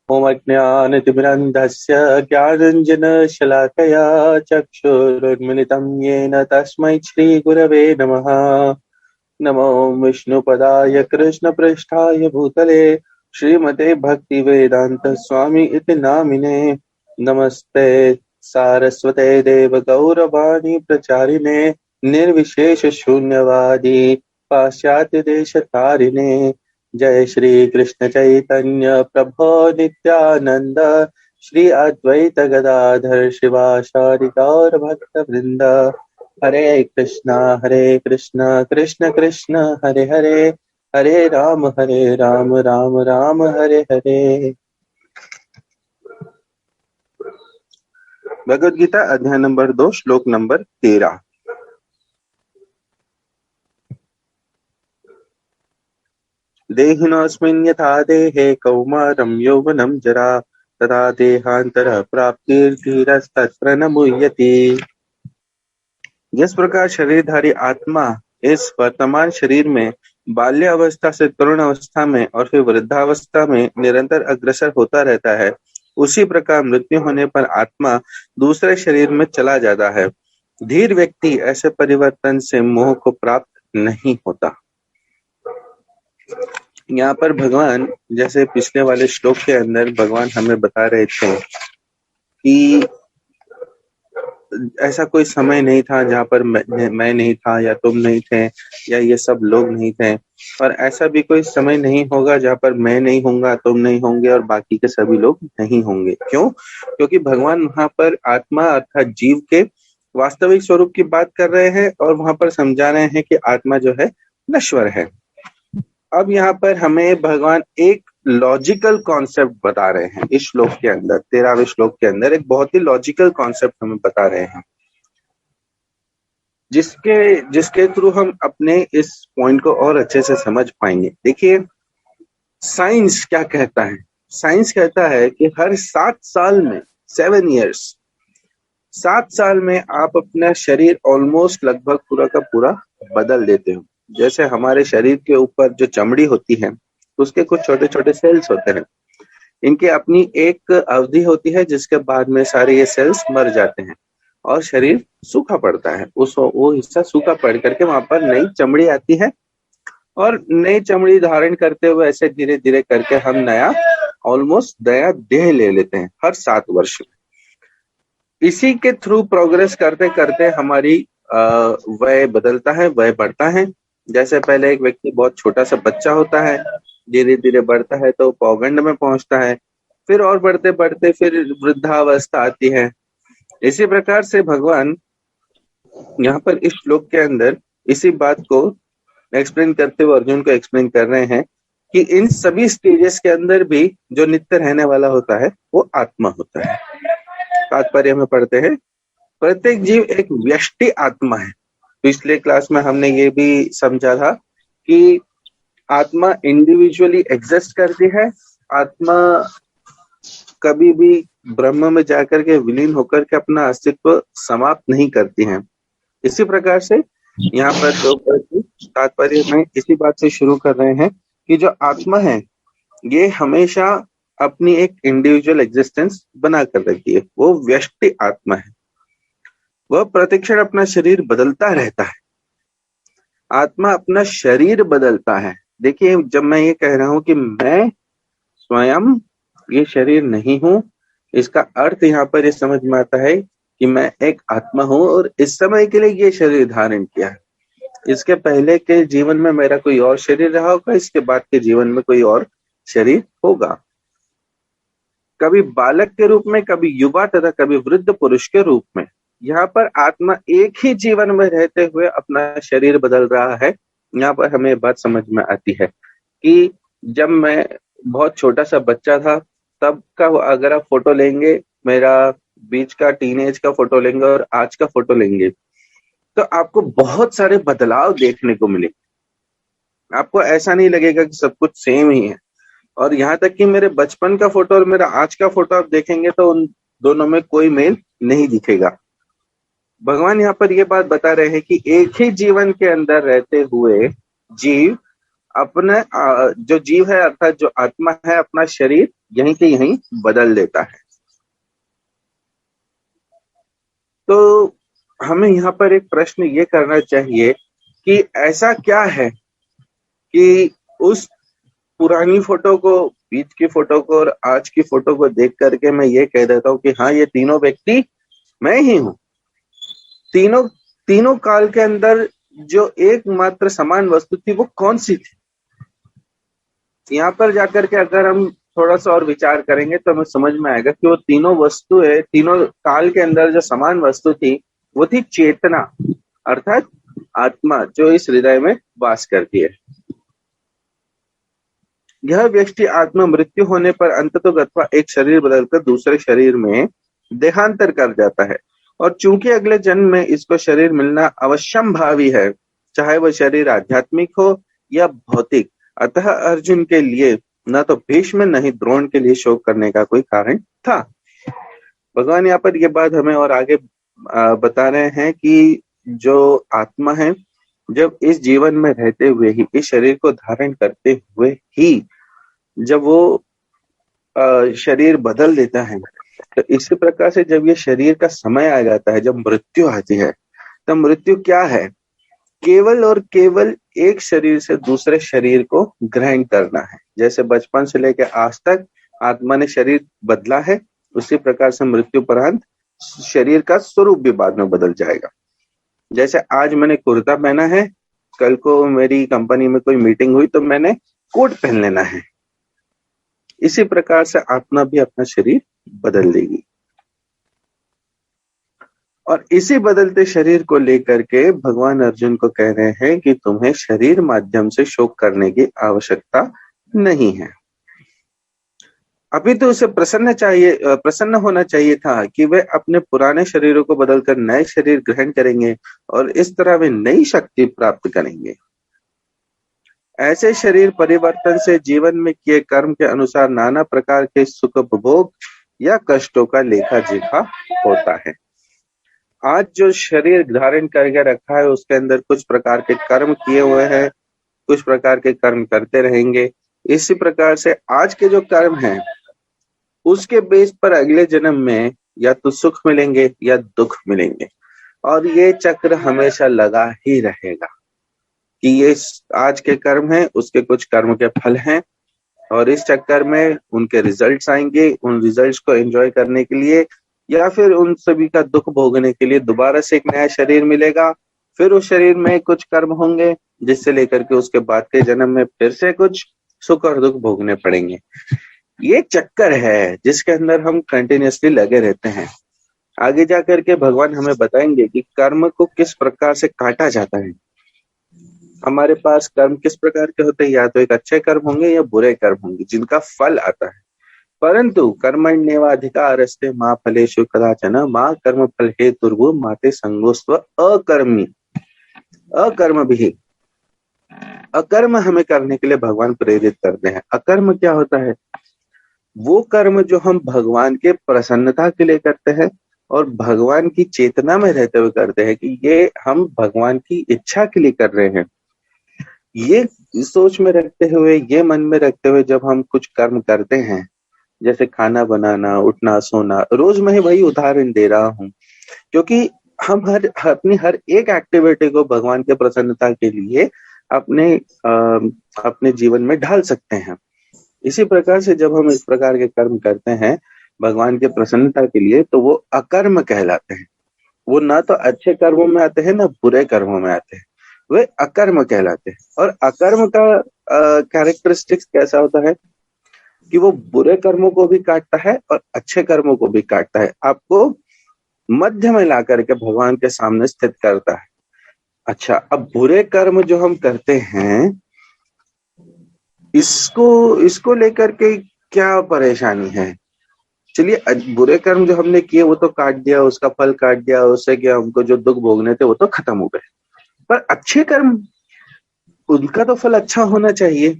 ॐ अज्ञानतिमिरन्धस्य ज्ञानाञ्जनशलाकया चक्षुरुन्मिलितं येन तस्मै श्रीगुरवे नमः। नमो विष्णुपदाय कृष्णपृष्ठाय भूतले श्रीमते भक्तिवेदांत स्वामी इति नामिने। नमस्ते सारस्वते देवगौरवाणी प्रचारिणे निर्विशेष शून्यवादी पाश्चात्य देश तारिणे। जय श्री कृष्ण चैतन्य प्रभो नित्यानंद श्री अद्वैत गदाधर शिवासादि गौर भक्त वृंद। हरे कृष्णा कृष्ण कृष्ण हरे हरे, हरे राम राम राम हरे हरे। भगवद गीता अध्याय नंबर 2 श्लोक नंबर 13। देहिनोऽस्मिन् यथा देहे कौमारं यौवनं जरा तथा देहांतर प्राप्तिर्धीरस्तत्र न मुह्यति। जिस प्रकार शरीरधारी आत्मा इस वर्तमान शरीर में बाल्य अवस्था से तरुण अवस्था में और फिर वृद्धावस्था में निरंतर अग्रसर होता रहता है, उसी प्रकार मृत्यु होने पर आत्मा दूसरे शरीर में चला जाता है। धीर व्यक्ति ऐसे परिवर्तन से मोह को प्राप्त नहीं होता। यहाँ पर भगवान, जैसे पिछले वाले श्लोक के अंदर भगवान हमें बता रहे थे कि ऐसा कोई समय नहीं था जहाँ पर मैं नहीं था या तुम नहीं थे या ये सब लोग नहीं थे, और ऐसा भी कोई समय नहीं होगा जहाँ पर मैं नहीं होऊंगा, तुम नहीं होंगे और बाकी के सभी लोग नहीं होंगे। क्यों? क्योंकि भगवान वहां पर आत्मा अर्थात जीव के वास्तविक स्वरूप की बात कर रहे हैं और वहां पर समझा रहे हैं कि आत्मा जो है नश्वर है। अब यहाँ पर हमें भगवान एक लॉजिकल कॉन्सेप्ट बता रहे हैं। इस श्लोक के अंदर 13वें श्लोक के अंदर एक बहुत ही लॉजिकल कॉन्सेप्ट हमें बता रहे हैं, जिसके जिसके थ्रू हम अपने इस पॉइंट को और अच्छे से समझ पाएंगे। देखिए, साइंस क्या कहता है? साइंस कहता है कि हर 7 साल में 7 इयर्स 7 साल में आप अपना शरीर ऑलमोस्ट लगभग पूरा का पूरा बदल देते हो। जैसे हमारे शरीर के ऊपर जो चमड़ी होती है उसके कुछ छोटे छोटे सेल्स होते हैं। इनकी अपनी एक अवधि होती है जिसके बाद में सारे ये सेल्स मर जाते हैं और शरीर सूखा पड़ता है। वो हिस्सा सूखा पड़ करके वहां पर नई चमड़ी आती है और नई चमड़ी धारण करते हुए ऐसे धीरे धीरे करके हम नया ऑलमोस्ट नया देह ले लेते हैं हर 7 वर्ष में। इसी के थ्रू प्रोग्रेस करते करते हमारी वय बदलता है, वय बढ़ता है। जैसे पहले एक व्यक्ति बहुत छोटा सा बच्चा होता है, धीरे धीरे बढ़ता है तो पौगंड में पहुंचता है, फिर और बढ़ते बढ़ते फिर वृद्धावस्था आती है। इसी प्रकार से भगवान यहाँ पर इस श्लोक के अंदर इसी बात को एक्सप्लेन करते हुए अर्जुन को एक्सप्लेन कर रहे हैं कि इन सभी स्टेजेस के अंदर भी जो नित्य रहने वाला होता है वो आत्मा होता है। तात्पर्य में पढ़ते हैं, प्रत्येक जीव एक व्यष्टि आत्मा है। पिछले क्लास में हमने ये भी समझा था कि आत्मा इंडिविजुअली एग्जिस्ट करती है। आत्मा कभी भी ब्रह्म में जाकर के विलीन होकर के अपना अस्तित्व समाप्त नहीं करती है। इसी प्रकार से यहाँ पर तात्पर्य में इसी बात से शुरू कर रहे हैं कि जो आत्मा है ये हमेशा अपनी एक इंडिविजुअल एग्जिस्टेंस बना कर रखी है। वो व्यष्टि आत्मा है, वह प्रतिक्षण अपना शरीर बदलता रहता है। आत्मा अपना शरीर बदलता है। देखिए, जब मैं ये कह रहा हूं कि मैं स्वयं ये शरीर नहीं हूं, इसका अर्थ यहाँ पर ये समझ में आता है कि मैं एक आत्मा हूं और इस समय के लिए ये शरीर धारण किया है। इसके पहले के जीवन में मेरा कोई और शरीर रहा होगा, इसके बाद के जीवन में कोई और शरीर होगा। कभी बालक के रूप में, कभी युवा तथा कभी वृद्ध पुरुष के रूप में। यहाँ पर आत्मा एक ही जीवन में रहते हुए अपना शरीर बदल रहा है। यहाँ पर हमें बात समझ में आती है कि जब मैं बहुत छोटा सा बच्चा था तब का अगर आप फोटो लेंगे, मेरा बीच का टीनेज का फोटो लेंगे और आज का फोटो लेंगे, तो आपको बहुत सारे बदलाव देखने को मिलेंगे। आपको ऐसा नहीं लगेगा कि सब कुछ सेम ही है। और यहाँ तक कि मेरे बचपन का फोटो और मेरा आज का फोटो आप देखेंगे तो उन दोनों में कोई मेल नहीं दिखेगा। भगवान यहाँ पर ये बात बता रहे हैं कि एक ही जीवन के अंदर रहते हुए जीव अपने जो जीव है अर्थात जो आत्मा है अपना शरीर यहीं के यहीं बदल देता है। तो हमें यहाँ पर एक प्रश्न ये करना चाहिए कि ऐसा क्या है कि उस पुरानी फोटो को, बीच की फोटो को और आज की फोटो को देख करके मैं ये कह देता हूँ कि हाँ, ये तीनों व्यक्ति मैं ही हूँ। तीनों तीनों काल के अंदर जो एकमात्र समान वस्तु थी वो कौन सी थी? यहाँ पर जाकर के अगर हम थोड़ा सा और विचार करेंगे तो हमें समझ में आएगा कि वो तीनों वस्तुएं, तीनों काल के अंदर जो समान वस्तु थी वो थी चेतना, अर्थात आत्मा जो इस हृदय में वास करती है। यह व्यक्ति आत्मा मृत्यु होने पर अंततोगत्वा एक शरीर बदलकर दूसरे शरीर में देहांतर कर जाता है, और चूंकि अगले जन्म में इसको शरीर मिलना अवश्यंभावी है, चाहे वह शरीर आध्यात्मिक हो या भौतिक, अतः अर्जुन के लिए न तो भीष्म न ही द्रोण के लिए शोक करने का कोई कारण था। भगवान यहाँ पर ये बात हमें और आगे बता रहे हैं कि जो आत्मा है जब इस जीवन में रहते हुए ही, इस शरीर को धारण करते हुए ही जब वो शरीर बदल देता है, तो इसी प्रकार से जब ये शरीर का समय आ जाता है, जब मृत्यु आती है, तब मृत्यु क्या है? केवल और केवल एक शरीर से दूसरे शरीर को ग्रहण करना है। जैसे बचपन से लेकर आज तक आत्मा ने शरीर बदला है, उसी प्रकार से मृत्यु उपरांत शरीर का स्वरूप भी बाद में बदल जाएगा। जैसे आज मैंने कुर्ता पहना है, कल को मेरी कंपनी में कोई मीटिंग हुई तो मैंने कोट पहन लेना है। इसी प्रकार से आत्मा भी अपना शरीर बदल लेगी, और इसी बदलते शरीर को लेकर के भगवान अर्जुन को कह रहे हैं कि तुम्हें शरीर माध्यम से शोक करने की आवश्यकता नहीं है। अभी तो उसे प्रसन्न होना चाहिए था कि वे अपने पुराने शरीरों को बदलकर नए शरीर ग्रहण करेंगे और इस तरह वे नई शक्ति प्राप्त करेंगे। ऐसे शरीर परिवर्तन से जीवन में किए कर्म के अनुसार नाना प्रकार के सुख उपभोग या कष्टों का लेखा जोखा होता है। आज जो शरीर धारण करके रखा है उसके अंदर कुछ प्रकार के कर्म किए हुए हैं, कुछ प्रकार के कर्म करते रहेंगे। इसी प्रकार से आज के जो कर्म हैं उसके बेस पर अगले जन्म में या तो सुख मिलेंगे या दुख मिलेंगे, और ये चक्र हमेशा लगा ही रहेगा कि ये आज के कर्म हैं, उसके कुछ कर्म के फल हैं, और इस चक्कर में उनके रिजल्ट्स आएंगे। उन रिजल्ट्स को एंजॉय करने के लिए या फिर उन सभी का दुख भोगने के लिए दोबारा से एक नया शरीर मिलेगा। फिर उस शरीर में कुछ कर्म होंगे जिससे लेकर के उसके बाद के जन्म में फिर से कुछ सुख और दुख भोगने पड़ेंगे। ये चक्कर है जिसके अंदर हम कंटिन्यूअसली लगे रहते हैं। आगे जाकर के भगवान हमें बताएंगे कि कर्म को किस प्रकार से काटा जाता है। हमारे पास कर्म किस प्रकार के होते हैं, या तो एक अच्छे कर्म होंगे या बुरे कर्म होंगे जिनका फल आता है। परंतु कर्मण्येवाधिकारस्ते मा फलेषु कदाचन मा कर्म फल हेतुर्भुः माते संगोस्त्व अकर्मी। अकर्म भी, अकर्म हमें करने के लिए भगवान प्रेरित करते हैं। अकर्म क्या होता है? वो कर्म जो हम भगवान के प्रसन्नता के लिए करते हैं और भगवान की चेतना में रहते हुए करते हैं कि ये हम भगवान की इच्छा के लिए कर रहे हैं। ये सोच में रखते हुए, ये मन में रखते हुए जब हम कुछ कर्म करते हैं, जैसे खाना बनाना, उठना, सोना, रोज मैं वही उदाहरण दे रहा हूँ क्योंकि हम अपनी हर एक एक्टिविटी को भगवान के प्रसन्नता के लिए अपने जीवन में ढाल सकते हैं। इसी प्रकार से जब हम इस प्रकार के कर्म करते हैं भगवान के प्रसन्नता के लिए, तो वो अकर्म कहलाते हैं। वो ना तो अच्छे कर्मों में आते हैं ना बुरे कर्मों में आते हैं, वे अकर्म कहलाते हैं। और अकर्म का कैरेक्टरिस्टिक्स कैसा होता है कि वो बुरे कर्मों को भी काटता है और अच्छे कर्मों को भी काटता है, आपको मध्य में ला करके भगवान के सामने स्थित करता है। अच्छा, अब बुरे कर्म जो हम करते हैं इसको लेकर के क्या परेशानी है? चलिए, बुरे कर्म जो हमने किए वो तो काट दिया, उसका फल काट दिया, उससे क्या हमको जो दुख भोगने थे वो तो खत्म हो गए। पर अच्छे कर्म, उनका तो फल अच्छा होना चाहिए,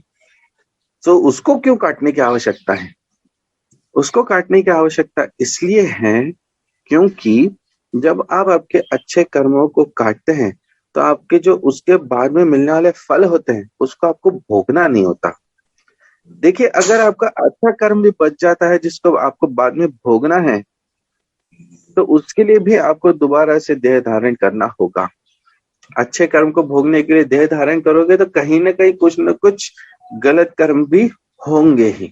तो उसको क्यों काटने की आवश्यकता है? उसको काटने की आवश्यकता इसलिए है क्योंकि जब आप आपके अच्छे कर्मों को काटते हैं तो आपके जो उसके बाद में मिलने वाले फल होते हैं उसको आपको भोगना नहीं होता। देखिए, अगर आपका अच्छा कर्म भी बच जाता है जिसको आपको बाद में भोगना है, तो उसके लिए भी आपको दोबारा से देह धारण करना होगा। अच्छे कर्म को भोगने के लिए देह धारण करोगे तो कहीं ना कहीं कुछ न कुछ गलत कर्म भी होंगे ही,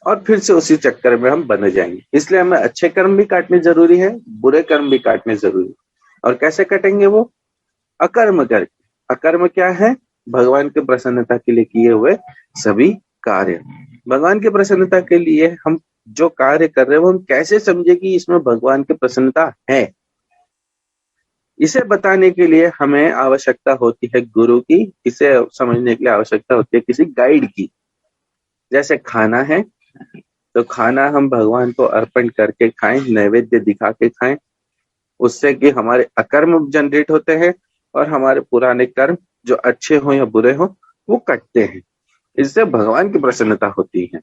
और फिर से उसी चक्कर में हम बन जाएंगे। इसलिए हमें अच्छे कर्म भी काटने जरूरी है, बुरे कर्म भी काटने जरूरी है। और कैसे कटेंगे वो? अकर्म करके। अकर्म क्या है? भगवान की प्रसन्नता के लिए किए हुए सभी कार्य। भगवान की प्रसन्नता के लिए हम जो कार्य कर रहे हैं वो हम कैसे समझे कि इसमें भगवान की प्रसन्नता है, इसे बताने के लिए हमें आवश्यकता होती है गुरु की। इसे समझने के लिए आवश्यकता होती है किसी गाइड की। जैसे खाना है, तो खाना हम भगवान को अर्पण करके खाएं, नैवेद्य दिखा के खाएं, उससे कि हमारे अकर्म जनरेट होते हैं और हमारे पुराने कर्म जो अच्छे हो या बुरे हो वो कटते हैं। इससे भगवान की प्रसन्नता होती है।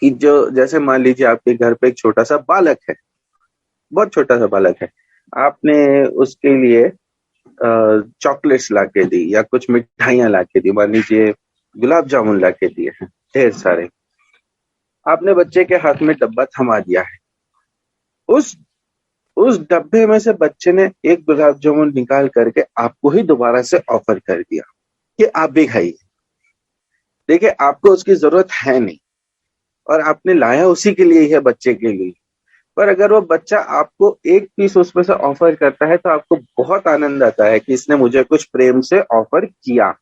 कि जो जैसे मान लीजिए आपके घर पे एक छोटा सा बालक है, बहुत छोटा सा बालक है, आपने उसके लिए चॉकलेट्स ला के दी या कुछ मिठाइयां ला के दी, मान लीजिए गुलाब जामुन ला के दिए हैं ढेर सारे, आपने बच्चे के हाथ में डब्बा थमा दिया है। उस उस डब्बे में से बच्चे ने एक गुलाब जामुन निकाल करके आपको ही दोबारा से ऑफर कर दिया कि आप भी खाइए। देखिए, आपको उसकी जरूरत है नहीं और आपने लाया उसी के लिए ही है, बच्चे के लिए। पर अगर वो बच्चा आपको एक पीस उसमें से ऑफर करता है तो आपको बहुत आनंद आता है कि इसने मुझे कुछ प्रेम से ऑफर किया।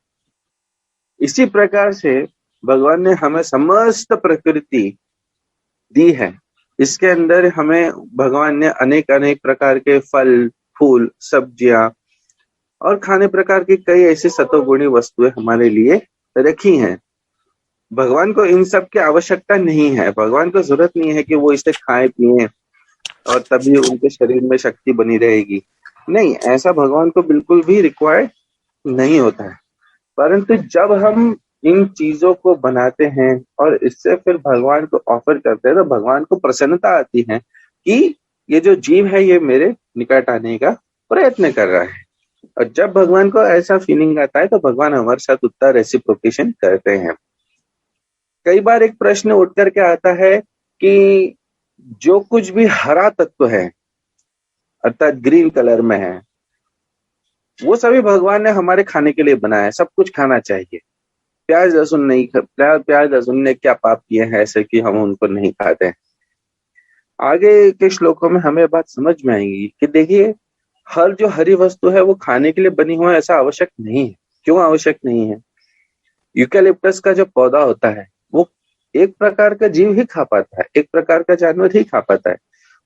इसी प्रकार से भगवान ने हमें समस्त प्रकृति दी है। इसके अंदर हमें भगवान ने अनेक अनेक प्रकार के फल, फूल, सब्जियां और खाने प्रकार की कई ऐसी सतोगुणी वस्तुएं हमारे लिए रखी हैं। भगवान को इन सब की आवश्यकता नहीं है। भगवान को जरूरत नहीं है कि वो इसे खाएं पिए और तभी उनके शरीर में शक्ति बनी रहेगी। नहीं, ऐसा भगवान को बिल्कुल भी रिक्वायर्ड नहीं होता है। परंतु जब हम इन चीजों को बनाते हैं और इससे फिर भगवान को ऑफर करते हैं तो भगवान को प्रसन्नता आती है कि ये जो जीव है ये मेरे निकट आने का प्रयत्न कर रहा है। और जब भगवान को ऐसा फीलिंग आता है तो भगवान हमारे साथ उतना रेसिप्रोकेशन करते हैं। कई बार एक प्रश्न उठ करके आता है कि जो कुछ भी हरा तत्व है अर्थात ग्रीन कलर में है, वो सभी भगवान ने हमारे खाने के लिए बनाया है, सब कुछ खाना चाहिए। प्याज लहसुन नहीं, प्याज लहसुन ने क्या पाप किए हैं ऐसे कि हम उनको नहीं खाते हैं। आगे के श्लोकों में हमें बात समझ में आएगी कि देखिए, हर जो हरी वस्तु है वो खाने के लिए बनी हुई है ऐसा आवश्यक नहीं है। क्यों आवश्यक नहीं है? यूकेलिप्टस का जो पौधा होता है वो एक प्रकार का जीव ही खा पाता है, एक प्रकार का जानवर ही खा पाता है,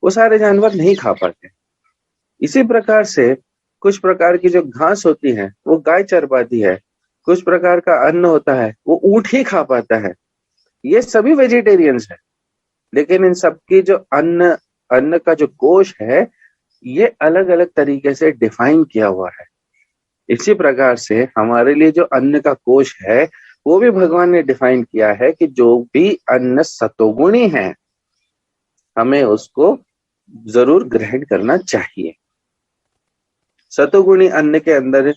वो सारे जानवर नहीं खा पाते। इसी प्रकार से कुछ प्रकार की जो घास होती है वो गाय चर पाती है, कुछ प्रकार का अन्न होता है वो ऊंट ही खा पाता है। ये सभी वेजिटेरियंस है, लेकिन इन सबकी जो अन्न अन्न का जो कोश है ये अलग अलग तरीके से डिफाइन किया हुआ है। इसी प्रकार से हमारे लिए जो अन्न का कोश है वो भी भगवान ने डिफाइन किया है कि जो भी अन्न सतोगुणी है हमें उसको जरूर ग्रहण करना चाहिए। सतोगुणी अन्न के अंदर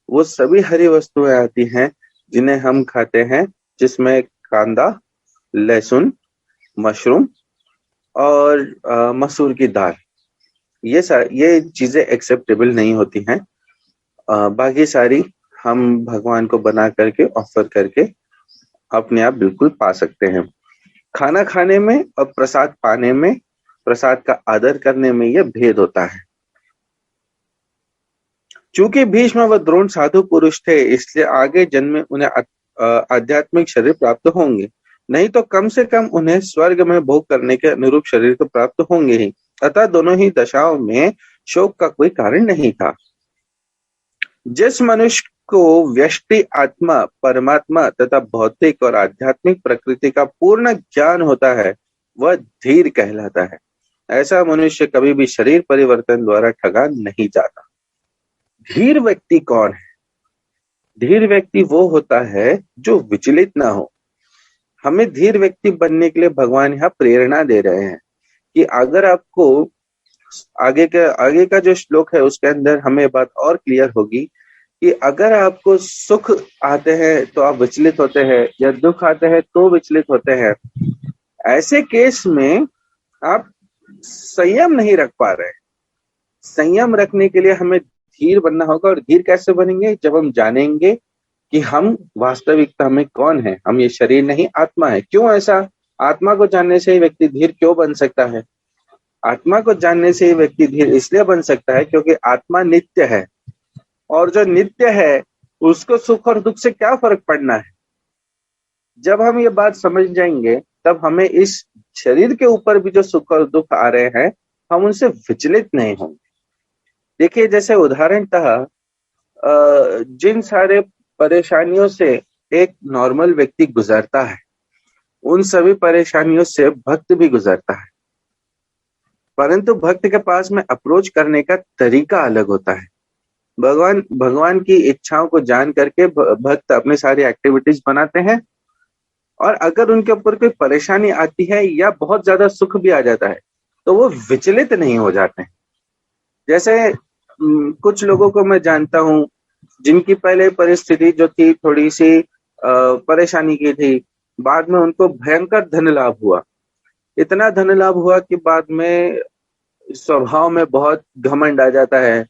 वो सभी हरी वस्तुएं आती हैं जिन्हें हम खाते हैं, जिसमें कांदा, लहसुन, मशरूम और मसूर की दाल, ये चीजें एक्सेप्टेबल नहीं होती हैं। बाकी सारी हम भगवान को बना करके ऑफर करके अपने आप बिल्कुल पा सकते हैं। खाना खाने में और प्रसाद पाने में, प्रसाद का आदर करने में यह भेद होता है। चूंकि भीष्म व द्रोण साधु पुरुष थे इसलिए आगे जन्म में उन्हें आध्यात्मिक शरीर प्राप्त होंगे, नहीं तो कम से कम उन्हें स्वर्ग में भोग करने के अनुरूप शरीर तो प्राप्त होंगे ही। अतः दोनों ही दशाओं में शोक का कोई कारण नहीं था। जिस मनुष्य को व्यष्टि आत्मा, परमात्मा तथा भौतिक और आध्यात्मिक प्रकृति का पूर्ण ज्ञान होता है वह धीर कहलाता है। ऐसा मनुष्य कभी भी शरीर परिवर्तन द्वारा ठगा नहीं जाता। धीर व्यक्ति कौन है? धीर व्यक्ति वो होता है जो विचलित ना हो। हमें धीर व्यक्ति बनने के लिए भगवान यहाँ प्रेरणा दे रहे हैं कि अगर आपको आगे का जो श्लोक है उसके अंदर हमें बात और क्लियर होगी कि अगर आपको सुख आते हैं तो आप विचलित होते हैं, या दुख आते हैं तो विचलित होते हैं, ऐसे केस में आप संयम नहीं रख पा रहे। संयम रखने के लिए हमें धीर बनना होगा, और धीर कैसे बनेंगे? जब हम जानेंगे कि हम वास्तविकता में कौन है, हम ये शरीर नहीं आत्मा है। क्यों ऐसा? आत्मा को जानने से ही व्यक्ति धीर क्यों बन सकता है? आत्मा को जानने से ही व्यक्ति धीर इसलिए बन सकता है क्योंकि आत्मा नित्य है, और जो नित्य है उसको सुख और दुख से क्या फर्क पड़ना है। जब हम ये बात समझ जाएंगे तब हमें इस शरीर के ऊपर भी जो सुख और दुख आ रहे हैं हम उनसे विचलित नहीं होंगे। देखिए, जैसे उदाहरणतः जिन सारे परेशानियों से एक नॉर्मल व्यक्ति गुजरता है, उन सभी परेशानियों से भक्त भी गुजरता है, परंतु भक्त के पास में अप्रोच करने का तरीका अलग होता है। भगवान की इच्छाओं को जान करके भक्त अपनी सारी एक्टिविटीज बनाते हैं, और अगर उनके ऊपर कोई परेशानी आती है या बहुत ज्यादा सुख भी आ जाता है तो वो विचलित नहीं हो जाते हैं। जैसे कुछ लोगों को मैं जानता हूँ जिनकी पहले परिस्थिति जो थी थोड़ी सी परेशानी की थी, बाद में उनको भयंकर धन लाभ हुआ। इतना धन लाभ हुआ कि बाद में स्वभाव में बहुत घमंड आ जाता है,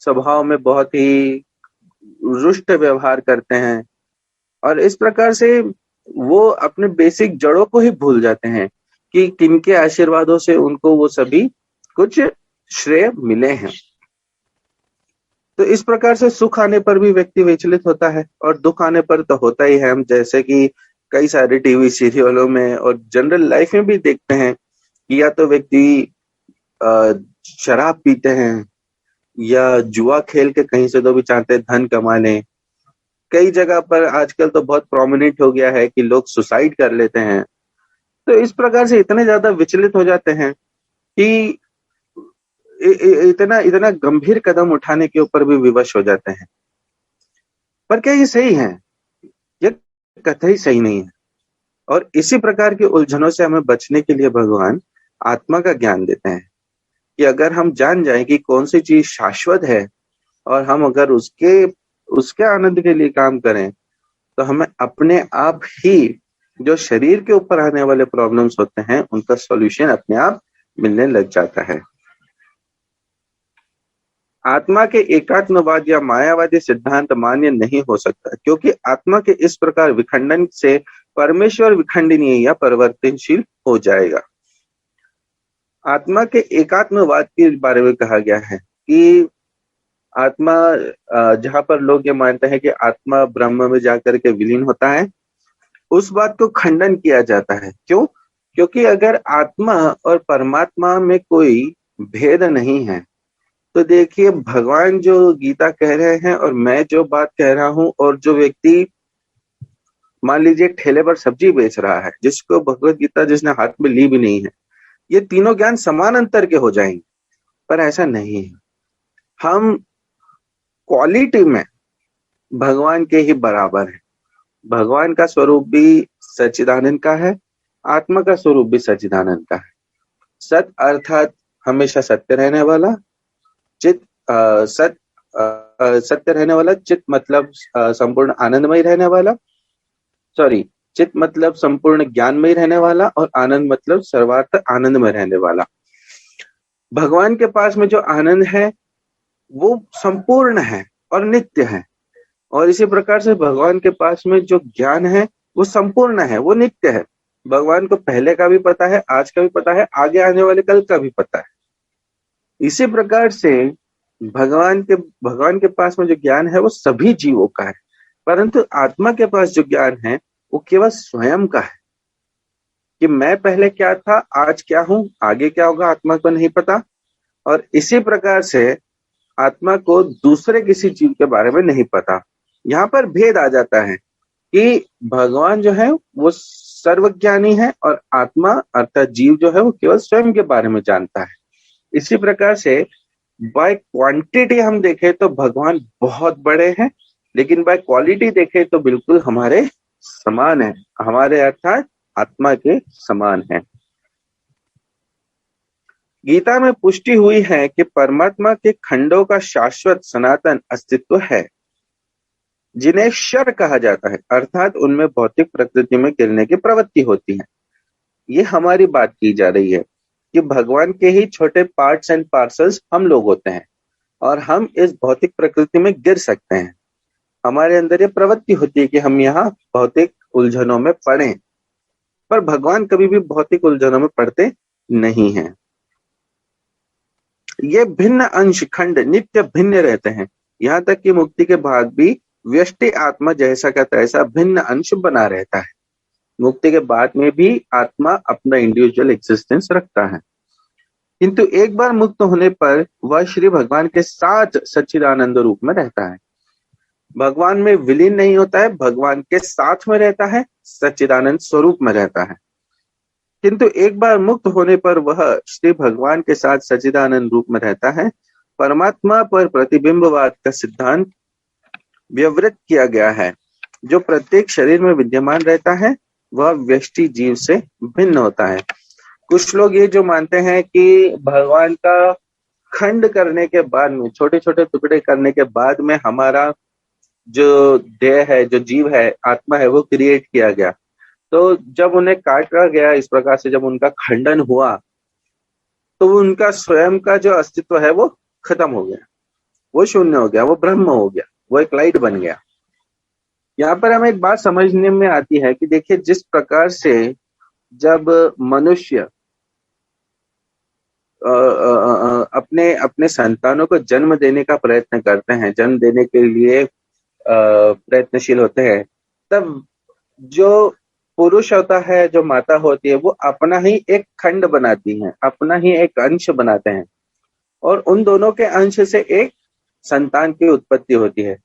स्वभाव में बहुत ही रुष्ट व्यवहार करते हैं, और इस प्रकार से वो अपने बेसिक जड़ों को ही भूल जाते हैं कि किनके आशीर्वादों से उनको वो सभी कुछ श्रेय मिले हैं। तो इस प्रकार से सुख आने पर भी व्यक्ति विचलित होता है, और दुख आने पर तो होता ही है। हम जैसे कि कई सारे टीवी सीरियलों में और जनरल लाइफ में भी देखते हैं कि या तो व्यक्ति शराब पीते हैं या जुआ खेल के कहीं से तो भी चाहते हैं धन कमा लें। कई जगह पर आजकल तो बहुत प्रोमिनेंट हो गया है कि लोग सुसाइड कर लेते हैं। तो इस प्रकार से इतने ज्यादा विचलित हो जाते हैं कि इतना गंभीर कदम उठाने के ऊपर भी विवश हो जाते हैं। पर क्या ये सही है? ये कतई सही नहीं है। और इसी प्रकार की उलझनों से हमें बचने के लिए भगवान आत्मा का ज्ञान देते हैं कि अगर हम जान जाएं कि कौन सी चीज शाश्वत है, और हम अगर उसके आनंद के लिए काम करें, तो हमें अपने आप ही जो शरीर के ऊपर आने वाले प्रॉब्लम्स होते हैं उनका सॉल्यूशन अपने आप मिलने लग जाता है। आत्मा के एकात्मवाद या मायावादी सिद्धांत मान्य नहीं हो सकता, क्योंकि आत्मा के इस प्रकार विखंडन से परमेश्वर विखंडनीय या परिवर्तनशील हो जाएगा। आत्मा के एकात्मवाद के बारे में कहा गया है कि आत्मा, जहां पर लोग ये मानते हैं कि आत्मा ब्रह्म में जाकर के विलीन होता है, उस बात को खंडन किया जाता है। क्यों? क्योंकि अगर आत्मा और परमात्मा में कोई भेद नहीं है, तो देखिए भगवान जो गीता कह रहे हैं और मैं जो बात कह रहा हूं, और जो व्यक्ति मान लीजिए ठेले पर सब्जी बेच रहा है, जिसको भगवत गीता जिसने हाथ में ली भी नहीं है, ये तीनों ज्ञान समान अंतर के हो जाएंगे। पर ऐसा नहीं है। हम क्वालिटी में भगवान के ही बराबर है। भगवान का स्वरूप भी सच्चिदानंद का है, आत्मा का स्वरूप भी सच्चिदानंद का है। सत अर्थात हमेशा सत्य रहने वाला, चित सत्य रहने वाला, चित मतलब संपूर्ण आनंदमय रहने वाला, चित मतलब संपूर्ण ज्ञानमय रहने वाला, और आनंद मतलब सर्वार्थ आनंद में रहने वाला। भगवान के पास में जो आनंद है वो संपूर्ण है और नित्य है, और इसी प्रकार से भगवान के पास में जो ज्ञान है वो संपूर्ण है, वो नित्य है। भगवान को पहले का भी पता है, आज का भी पता है, आगे आने वाले कल का भी पता है। इसी प्रकार से भगवान के पास में जो ज्ञान है वो सभी जीवों का है, परंतु आत्मा के पास जो ज्ञान है वो केवल स्वयं का है। कि मैं पहले क्या था, आज क्या हूं, आगे क्या होगा, आत्मा को नहीं पता। और इसी प्रकार से आत्मा को दूसरे किसी जीव के बारे में नहीं पता। यहाँ पर भेद आ जाता है कि भगवान जो है वो सर्वज्ञानी है, और आत्मा अर्थात जीव जो है वो केवल स्वयं के बारे में जानता है। इसी प्रकार से बाय क्वांटिटी हम देखें तो भगवान बहुत बड़े हैं, लेकिन बाय क्वालिटी देखें तो बिल्कुल हमारे समान है, हमारे अर्थात आत्मा के समान है। गीता में पुष्टि हुई है कि परमात्मा के खंडों का शाश्वत सनातन अस्तित्व है, जिन्हें क्षर कहा जाता है, अर्थात उनमें भौतिक प्रकृति में गिरने की प्रवृत्ति होती है। ये हमारी बात की जा रही है कि भगवान के ही छोटे पार्ट्स एंड पार्सल्स हम लोग होते हैं और हम इस भौतिक प्रकृति में गिर सकते हैं। हमारे अंदर ये प्रवृत्ति होती है कि हम यहाँ भौतिक उलझनों में पड़े, पर भगवान कभी भी भौतिक उलझनों में पड़ते नहीं हैं। ये भिन्न अंश खंड नित्य भिन्न रहते हैं, यहाँ तक कि मुक्ति के बाद भी व्यष्टि आत्मा जैसा का तैसा भिन्न अंश बना रहता है। मुक्ति के बाद में भी आत्मा अपना इंडिविजुअल एग्जिस्टेंस रखता है, किंतु एक बार मुक्त होने पर वह श्री भगवान के साथ सच्चिदानंद रूप में रहता है। भगवान में विलीन नहीं होता है, भगवान के साथ में रहता है, सच्चिदानंद स्वरूप में रहता है। किंतु एक बार मुक्त होने पर वह श्री भगवान के साथ सच्चिदानंद रूप में रहता है। परमात्मा पर प्रतिबिंबवाद का सिद्धांत विवृत किया गया है। जो प्रत्येक शरीर में विद्यमान रहता है वह व्यष्टि जीव से भिन्न होता है। कुछ लोग ये जो मानते हैं कि भगवान का खंड करने के बाद में, छोटे छोटे टुकड़े करने के बाद में हमारा जो देह है, जो जीव है, आत्मा है, वो क्रिएट किया गया। तो जब उन्हें काटा गया इस प्रकार से, जब उनका खंडन हुआ तो उनका स्वयं का जो अस्तित्व है वो खत्म हो गया, वो शून्य हो गया, वो ब्रह्म हो गया, वो एक लाइट बन गया। यहाँ पर हमें एक बात समझने में आती है कि देखिए, जिस प्रकार से जब मनुष्य अपने अपने संतानों को जन्म देने का प्रयत्न करते हैं, जन्म देने के लिए प्रयत्नशील होते हैं, तब जो पुरुष होता है, जो माता होती है, वो अपना ही एक खंड बनाती हैं, अपना ही एक अंश बनाते हैं और उन दोनों के अंश से एक संतान की उत्पत्ति होती है।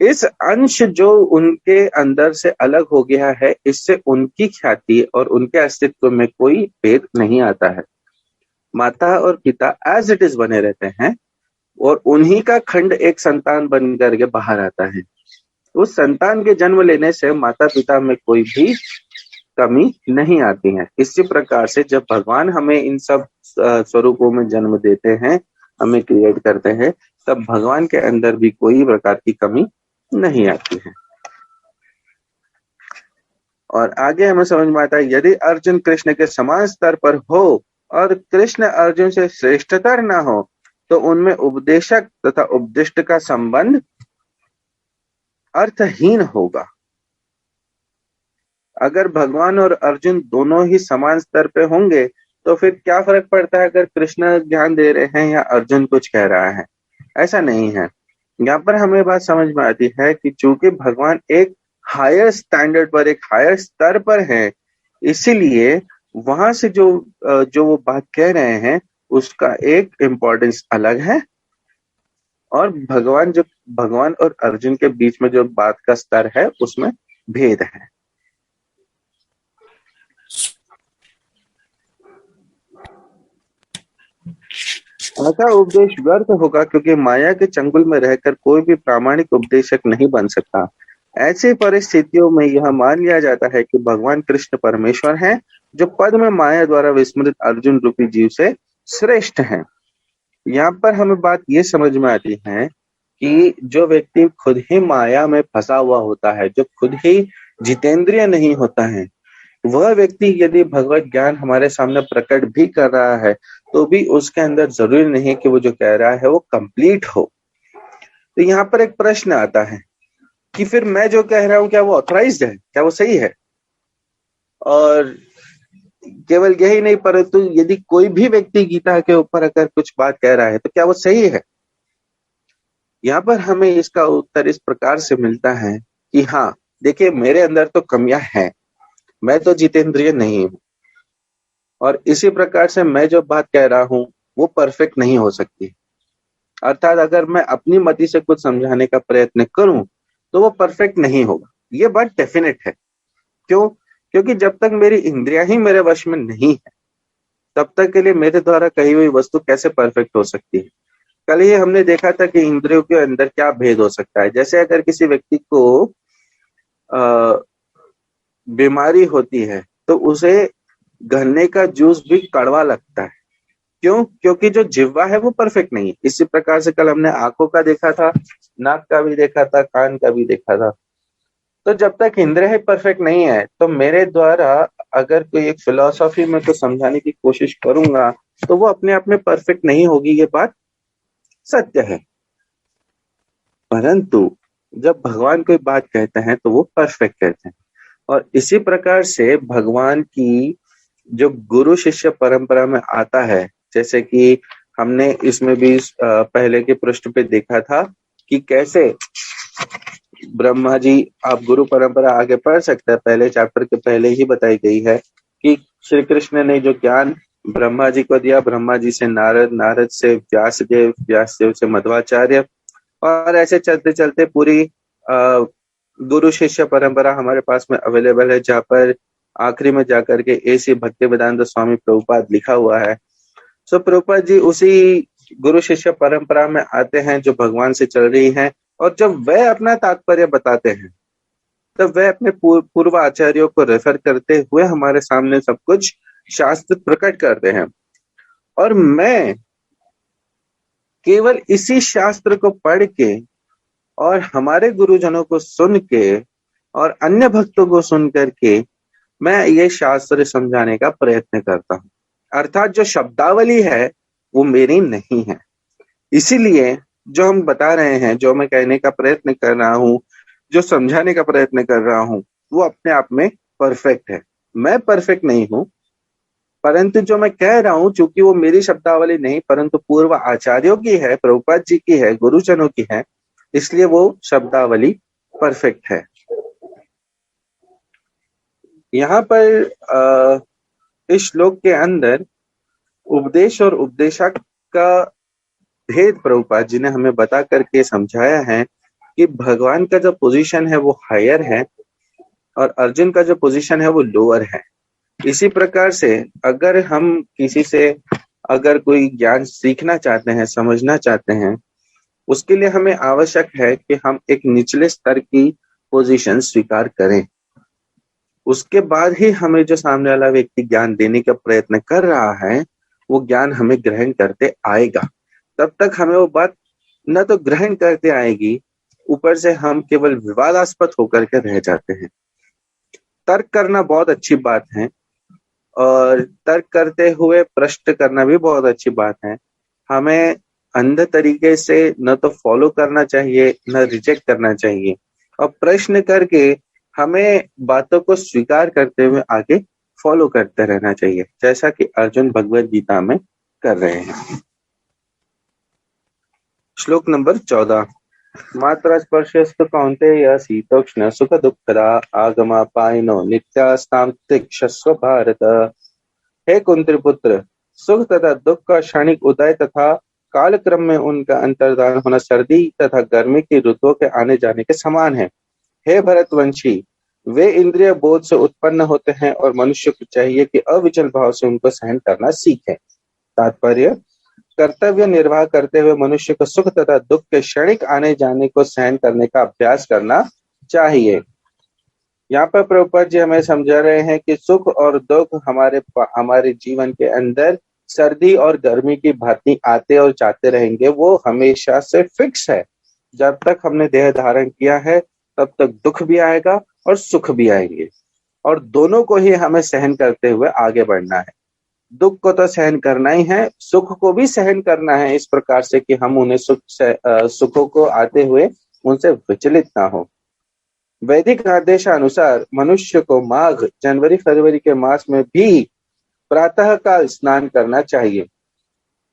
इस अंश जो उनके अंदर से अलग हो गया है, इससे उनकी ख्याति और उनके अस्तित्व में कोई भेद नहीं आता है। माता और पिता एज इट इज बने रहते हैं और उन्हीं का खंड एक संतान बन करके बाहर आता है। उस संतान के जन्म लेने से माता पिता में कोई भी कमी नहीं आती है। इसी प्रकार से जब भगवान हमें इन सब स्वरूपों में जन्म देते हैं, हमें क्रिएट करते हैं, तब भगवान के अंदर भी कोई प्रकार की कमी नहीं आती है। और आगे हमें समझ में आता है, यदि अर्जुन कृष्ण के समान स्तर पर हो और कृष्ण अर्जुन से श्रेष्ठतर ना हो, तो उनमें उपदेशक तथा उपदिष्ट का संबंध अर्थहीन होगा। अगर भगवान और अर्जुन दोनों ही समान स्तर पे होंगे तो फिर क्या फर्क पड़ता है अगर कृष्ण ज्ञान दे रहे हैं या अर्जुन कुछ कह रहा है? ऐसा नहीं है। यहाँ पर हमें बात समझ में आती है कि चूंकि भगवान एक हायर स्टैंडर्ड पर, एक हायर स्तर पर है, इसीलिए वहां से जो वो बात कह रहे हैं उसका एक इम्पोर्टेंस अलग है और भगवान और अर्जुन के बीच में जो बात का स्तर है उसमें भेद है। ऐसा उपदेश व्यर्थ होगा क्योंकि माया के चंगुल में रहकर कोई भी प्रामाणिक उपदेशक नहीं बन सकता। ऐसी परिस्थितियों में यह मान लिया जाता है कि भगवान कृष्ण परमेश्वर हैं, जो पद में माया द्वारा विस्मृत अर्जुन रूपी जीव से श्रेष्ठ हैं। यहाँ पर हमें बात ये समझ में आती है कि जो व्यक्ति खुद ही माया में फंसा हुआ होता है, जो खुद ही जितेंद्रिय नहीं होता है, वह व्यक्ति यदि भगवत ज्ञान हमारे सामने प्रकट भी कर रहा है तो भी उसके अंदर जरूरी नहीं है कि वो जो कह रहा है वो कंप्लीट हो। तो यहाँ पर एक प्रश्न आता है कि फिर मैं जो कह रहा हूँ क्या वो ऑथराइज्ड है, क्या वो सही है? और केवल यही नहीं, परंतु यदि कोई भी व्यक्ति गीता के ऊपर अगर कुछ बात कह रहा है तो क्या वो सही है? यहाँ पर हमें इसका उत्तर इस प्रकार से मिलता है कि हाँ, देखिए, मेरे अंदर तो कमियां हैं, मैं तो जितेंद्रिय नहीं हूँ और इसी प्रकार से मैं जो बात कह रहा हूँ वो परफेक्ट नहीं हो सकती। अर्थात अगर मैं अपनी मति से कुछ समझाने का प्रयत्न करूं तो वो परफेक्ट नहीं होगा, ये बात डेफिनेट है। क्यों? क्योंकि जब तक मेरी इंद्रियां ही मेरे वश में नहीं है तब तक के लिए मेरे द्वारा कही हुई वस्तु कैसे परफेक्ट हो सकती है? कल ही हमने देखा था कि इंद्रियों के अंदर क्या भेद हो सकता है। जैसे अगर किसी व्यक्ति को बीमारी होती है तो उसे गन्ने का जूस भी कड़वा लगता है, क्यों? क्योंकि जो जिह्वा है वो परफेक्ट नहीं है। इसी प्रकार से कल हमने आंखों का देखा था, नाक का भी देखा था, कान का भी देखा था। तो जब तक इंद्रिय ही परफेक्ट नहीं है, तो मेरे द्वारा अगर कोई एक फिलॉसफी में को समझाने की कोशिश करूंगा तो वो अपने आप में परफेक्ट नहीं होगी, ये बात सत्य है। परंतु जब भगवान कोई बात कहते हैं तो वो परफेक्ट कहते हैं। और इसी प्रकार से भगवान की जो गुरु शिष्य परंपरा में आता है, जैसे कि हमने इसमें भी पहले के पृष्ठ पे देखा था कि कैसे ब्रह्मा जी, आप गुरु परंपरा आगे पढ़ सकते हैं, पहले चैप्टर के पहले ही बताई गई है कि श्री कृष्ण ने जो ज्ञान ब्रह्मा जी को दिया, ब्रह्मा जी से नारद, नारद से व्यासदेव, व्यासदेव से मध्वाचार्य, और ऐसे चलते चलते पूरी गुरु शिष्य परंपरा हमारे पास में अवेलेबल है, जहाँ पर आखिरी में जाकर के ऐसी भक्तिवेदांत स्वामी प्रभुपाद लिखा हुआ है। सो प्रभुपाद जी उसी गुरु शिष्य परंपरा में आते हैं जो भगवान से चल रही है, और जब वह अपना तात्पर्य बताते हैं तब वह अपने पूर्व आचार्यों को रेफर करते हुए हमारे सामने सब कुछ शास्त्र प्रकट करते हैं। और मैं केवल इसी शास्त्र को पढ़ के और हमारे गुरुजनों को सुन के और अन्य भक्तों को सुन करके मैं ये शास्त्र समझाने का प्रयत्न करता हूँ। अर्थात जो शब्दावली है वो मेरी नहीं है। इसीलिए जो हम बता रहे हैं, जो मैं कहने का प्रयत्न कर रहा हूँ, जो समझाने का प्रयत्न कर रहा हूँ, वो अपने आप में परफेक्ट है। मैं परफेक्ट नहीं हूँ, परंतु जो मैं कह रहा हूँ चूंकि वो मेरी शब्दावली नहीं परंतु पूर्व आचार्यों की है, प्रभुपाद जी की है, गुरुजनों की है, इसलिए वो शब्दावली परफेक्ट है। यहाँ पर इस श्लोक के अंदर उपदेश और उपदेशक का भेद प्रभुपाद जी ने हमें बता करके समझाया है कि भगवान का जो पोजीशन है वो हायर है और अर्जुन का जो पोजीशन है वो लोअर है। इसी प्रकार से अगर हम किसी से अगर कोई ज्ञान सीखना चाहते हैं, समझना चाहते हैं, उसके लिए हमें आवश्यक है कि हम एक निचले स्तर की पोजीशन स्वीकार करें। उसके बाद ही हमें जो सामने वाला व्यक्ति ज्ञान देने का प्रयत्न कर रहा है वो ज्ञान हमें ग्रहण करते आएगा। तब तक हमें वो बात न तो ग्रहण करते आएगी, ऊपर से हम केवल विवादास्पद होकर के रह जाते हैं। तर्क करना बहुत अच्छी बात है और तर्क करते हुए प्रश्न करना भी बहुत अच्छी बात है। हमें अंधे तरीके से न तो फॉलो करना चाहिए न रिजेक्ट करना चाहिए, और प्रश्न करके हमें बातों को स्वीकार करते हुए आगे फॉलो करते रहना चाहिए, जैसा कि अर्जुन भगवद गीता में कर रहे हैं। श्लोक नंबर 14। मात्रा स्पर्शस्तु कौन्तेय शीतोष्ण सुख दुःखदा आगमापायिनो नित्यास्तां तिक्षस्व भारत। हे कुंती पुत्र, सुख तथा दुख का क्षणिक उदय तथा कालक्रम में उनका अंतर्धान होना सर्दी तथा गर्मी की ऋतुओं के आने जाने के समान है। हे भरतवंशी, वे इंद्रिय बोध से उत्पन्न होते हैं और मनुष्य को चाहिए कि अविचल भाव से उनको सहन करना सीखे। तात्पर्य, कर्तव्य निर्वाह करते हुए मनुष्य को सुख तथा दुख के क्षणिक आने जाने को सहन करने का अभ्यास करना चाहिए। यहाँ पर प्रभुपाद जी हमें समझा रहे हैं कि सुख और दुख हमारे जीवन के अंदर सर्दी और गर्मी की भांति आते और जाते रहेंगे, वो हमेशा से फिक्स है। जब तक हमने देह धारण किया है तब तक दुख भी आएगा और सुख भी आएंगे, और दोनों को ही हमें सहन करते हुए आगे बढ़ना है। दुख को तो सहन करना ही है, सुख को भी सहन करना है, इस प्रकार से कि हम उन्हें सुखों को आते हुए उनसे विचलित ना हो। वैदिक आदेशानुसार मनुष्य को माघ, जनवरी, फरवरी के मास में भी प्रातः काल स्नान करना चाहिए।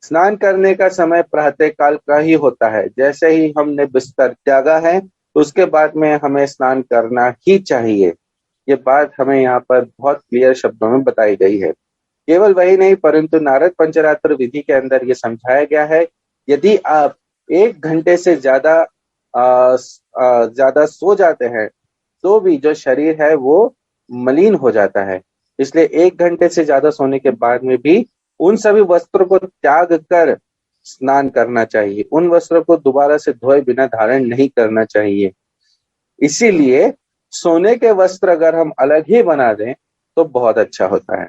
स्नान करने का समय प्रातः काल का ही होता है। जैसे ही हमने बिस्तर त्यागा है उसके बाद में हमें स्नान करना ही चाहिए। ये बात हमें यहाँ पर बहुत क्लियर शब्दों में बताई गई है। केवल वही नहीं परंतु नारद पंचरात्र विधि के अंदर ये समझाया गया है, यदि आप 1 घंटे से ज्यादा सो जाते हैं तो भी जो शरीर है वो मलिन हो जाता है। इसलिए 1 घंटे से ज्यादा सोने के बाद में भी उन सभी वस्त्रों को त्याग कर स्नान करना चाहिए। उन वस्त्रों को दोबारा से धोए बिना धारण नहीं करना चाहिए। इसीलिए सोने के वस्त्र अगर हम अलग ही बना दें तो बहुत अच्छा होता है।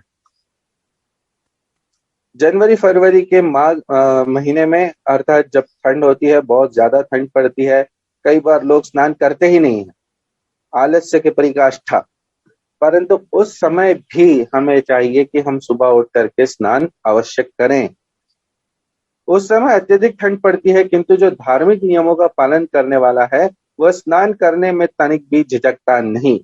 जनवरी फरवरी के माघ महीने में, अर्थात जब ठंड होती है, बहुत ज्यादा ठंड पड़ती है, कई बार लोग स्नान करते ही नहीं है, आलस्य की पराकाष्ठा। परंतु उस समय भी हमें चाहिए कि हम सुबह उठ करके स्नान अवश्य करें। उस समय अत्यधिक ठंड पड़ती है, किंतु जो धार्मिक नियमों का पालन करने वाला है वह स्नान करने में तनिक भी झिझकता नहीं।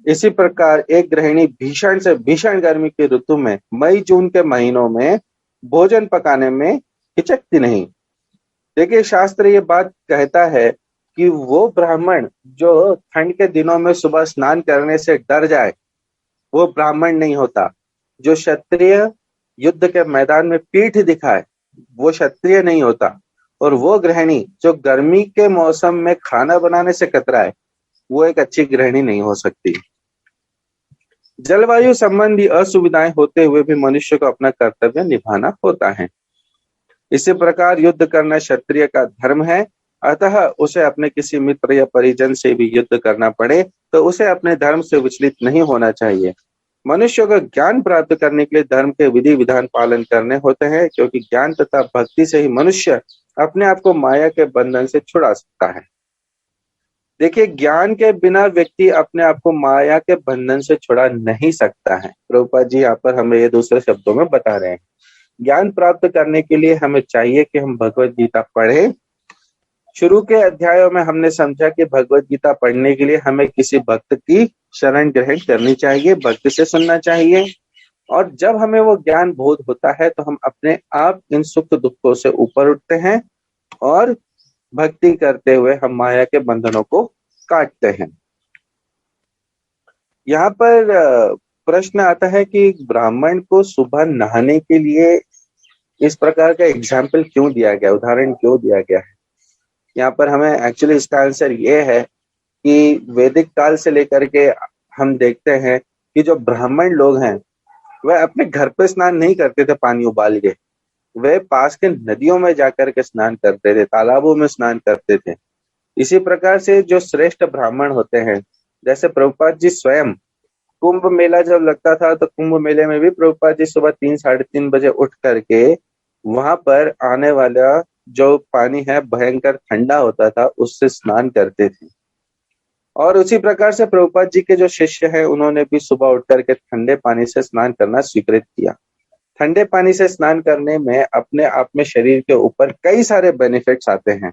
इसी प्रकार एक गृहिणी भीषण से भीषण गर्मी की ऋतु में, मई जून के महीनों में भोजन पकाने में हिचकती नहीं। देखिए, शास्त्र ये बात कहता है कि वो ब्राह्मण जो ठंड के दिनों में सुबह स्नान करने से डर जाए, वो ब्राह्मण नहीं होता। जो क्षत्रिय युद्ध के मैदान में पीठ दिखाए, वो क्षत्रिय नहीं होता। और वो गृहिणी जो गर्मी के मौसम में खाना बनाने से कतराए, वो एक अच्छी गृहिणी नहीं हो सकती। जलवायु संबंधी असुविधाएं होते हुए भी मनुष्य को अपना कर्तव्य निभाना होता है। इसी प्रकार युद्ध करना क्षत्रिय का धर्म है। अतः उसे अपने किसी मित्र या परिजन से भी युद्ध करना पड़े तो उसे अपने धर्म से विचलित नहीं होना चाहिए। मनुष्य को ज्ञान प्राप्त करने के लिए धर्म के विधि विधान पालन करने होते हैं, क्योंकि ज्ञान तथा भक्ति से ही मनुष्य अपने आप को माया के बंधन से छुड़ा सकता है। देखिए, ज्ञान के बिना व्यक्ति अपने आप को माया के बंधन से छुड़ा नहीं सकता है। प्रभुपाद जी यहाँ पर हमें ये दूसरे शब्दों में बता रहे हैं। ज्ञान प्राप्त करने के लिए हमें चाहिए कि हम भगवत गीता पढ़ें। शुरू के अध्यायों में हमने समझा कि भगवत गीता पढ़ने के लिए हमें किसी भक्त की शरण ग्रहण करनी चाहिए, भक्त से सुनना चाहिए। और जब हमें वो ज्ञान बोध होता है तो हम अपने आप इन सुख दुखों से ऊपर उठते हैं और भक्ति करते हुए हम माया के बंधनों को काटते हैं। यहाँ पर प्रश्न आता है कि ब्राह्मण को सुबह नहाने के लिए इस प्रकार का एग्जाम्पल क्यों दिया गया, उदाहरण क्यों दिया गया है। यहाँ पर हमें एक्चुअली इसका आंसर ये है कि वैदिक काल से लेकर के हम देखते हैं कि जो ब्राह्मण लोग हैं वह अपने घर पे स्नान नहीं करते थे पानी उबाल के, वे पास के नदियों में जाकर के स्नान करते थे, तालाबों में स्नान करते थे। इसी प्रकार से जो श्रेष्ठ ब्राह्मण होते हैं, जैसे प्रभुपाद जी स्वयं, कुंभ मेला जब लगता था तो कुंभ मेले में भी प्रभुपाद जी सुबह 3 साढ़े 3 बजे उठ करके वहां पर आने वाला जो पानी है भयंकर ठंडा होता था, उससे स्नान करते थे। और उसी प्रकार से प्रभुपाद जी के जो शिष्य हैं उन्होंने भी सुबह उठ करके ठंडे पानी से स्नान करना स्वीकृत किया। ठंडे पानी से स्नान करने में अपने आप में शरीर के ऊपर कई सारे बेनिफिट्स आते हैं।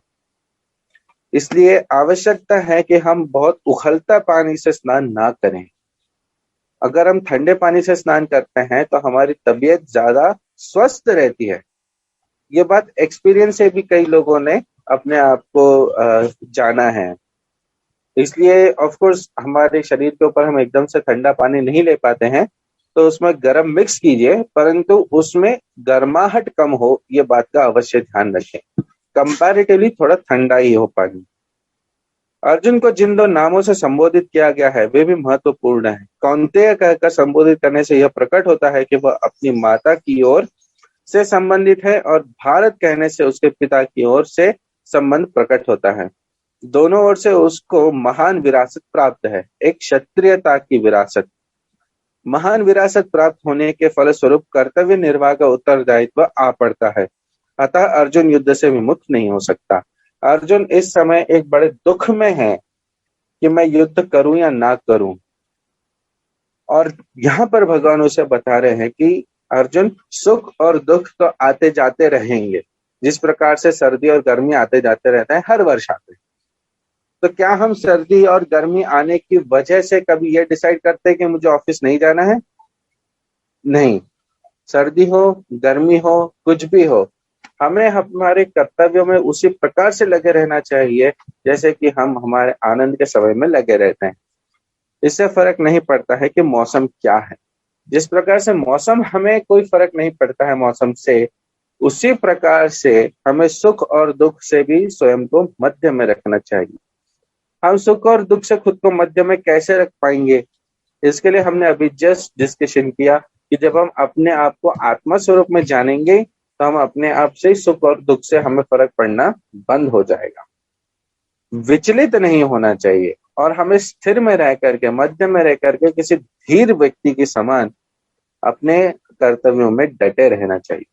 इसलिए आवश्यकता है कि हम बहुत उखलता पानी से स्नान ना करें। अगर हम ठंडे पानी से स्नान करते हैं तो हमारी तबीयत ज्यादा स्वस्थ रहती है। ये बात एक्सपीरियंस से भी कई लोगों ने अपने आप को जाना है। इसलिए ऑफ कोर्स हमारे शरीर के ऊपर हम एकदम से ठंडा पानी नहीं ले पाते हैं, तो उसमें गर्म मिक्स कीजिए, परंतु उसमें गर्माहट कम हो, ये बात का अवश्य ध्यान रखें। कंपैरेटिवली थोड़ा ठंडा ही हो पानी। अर्जुन को जिन दो नामों से संबोधित किया गया है वे भी महत्वपूर्ण है। कौन्तेय कहकर संबोधित करने से यह प्रकट होता है कि वह अपनी माता की ओर से संबंधित है, और भारत कहने से उसके पिता की ओर से संबंध प्रकट होता है। दोनों ओर से उसको महान विरासत प्राप्त है, एक क्षत्रियता की विरासत। महान विरासत प्राप्त होने के फलस्वरूप कर्तव्य निर्वाह का उत्तरदायित्व आ पड़ता है। अतः अर्जुन युद्ध से विमुख नहीं हो सकता। अर्जुन इस समय एक बड़े दुख में है कि मैं युद्ध करूं या ना करूं। और यहाँ पर भगवान उसे बता रहे हैं कि अर्जुन, सुख और दुख तो आते जाते रहेंगे, जिस प्रकार से सर्दी और गर्मी आते जाते रहते हैं, हर वर्ष आते हैं। तो क्या हम सर्दी और गर्मी आने की वजह से कभी ये डिसाइड करते हैं कि मुझे ऑफिस नहीं जाना है? नहीं। सर्दी हो, गर्मी हो, कुछ भी हो, हमें हमारे कर्तव्यों में उसी प्रकार से लगे रहना चाहिए जैसे कि हम हमारे आनंद के समय में लगे रहते हैं। इससे फर्क नहीं पड़ता है कि मौसम क्या है। जिस प्रकार से मौसम हमें कोई फर्क नहीं पड़ता है मौसम से, उसी प्रकार से हमें सुख और दुख से भी स्वयं को मध्य में रखना चाहिए। हम सुख और दुख से खुद को मध्य में कैसे रख पाएंगे? इसके लिए हमने अभी जस्ट डिस्कशन किया कि जब हम अपने आप को आत्मा स्वरूप में जानेंगे तो हम अपने आप से सुख और दुख से हमें फर्क पड़ना बंद हो जाएगा। विचलित नहीं होना चाहिए और हमें स्थिर में रह करके, मध्य में रह करके किसी धीर व्यक्ति के समान अपने कर्तव्यों में डटे रहना चाहिए।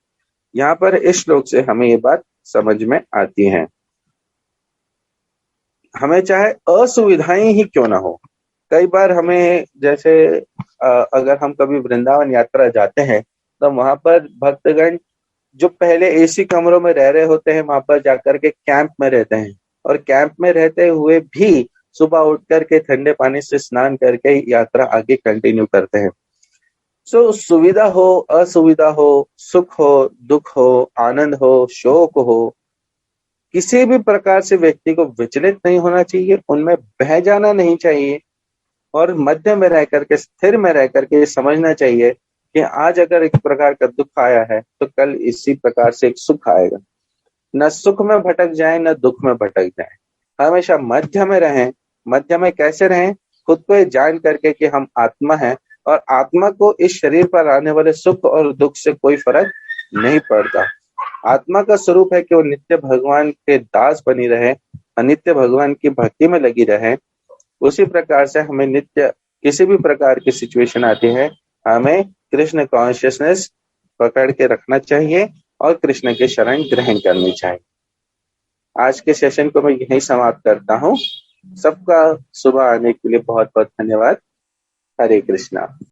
यहाँ पर इस श्लोक से हमें ये बात समझ में आती है। हमें चाहे असुविधाएं ही क्यों ना हो, कई बार हमें जैसे अगर हम कभी वृंदावन यात्रा जाते हैं तो वहां पर भक्तगण जो पहले एसी कमरों में रह रहे होते हैं वहां पर जाकर के कैंप में रहते हैं, और कैंप में रहते हुए भी सुबह उठ करके ठंडे पानी से स्नान करके यात्रा आगे कंटिन्यू करते हैं। सो सुविधा हो, असुविधा हो, सुख हो, दुख हो, आनंद हो, शोक हो, किसी भी प्रकार से व्यक्ति को विचलित नहीं होना चाहिए, उनमें बह जाना नहीं चाहिए, और मध्य में रह करके, स्थिर में रह करके ये समझना चाहिए कि आज अगर एक प्रकार का दुख आया है तो कल इसी प्रकार से एक सुख आएगा। न सुख में भटक जाए न दुख में भटक जाए, हमेशा मध्य में रहें। मध्य में कैसे रहें? खुद को ये जान करके कि हम आत्मा हैं, और आत्मा को इस शरीर पर आने वाले सुख और दुख से कोई फर्क नहीं पड़ता। आत्मा का स्वरूप है कि वो नित्य भगवान के दास बनी रहे, अनित्य भगवान की भक्ति में लगी रहे। उसी प्रकार से हमें नित्य किसी भी प्रकार की सिचुएशन आती है, हमें कृष्ण कॉन्शियसनेस पकड़ के रखना चाहिए और कृष्ण के शरण ग्रहण करनी चाहिए। आज के सेशन को मैं यहीं समाप्त करता हूँ। सबका सुबह आने के लिए बहुत बहुत धन्यवाद। हरे कृष्णा।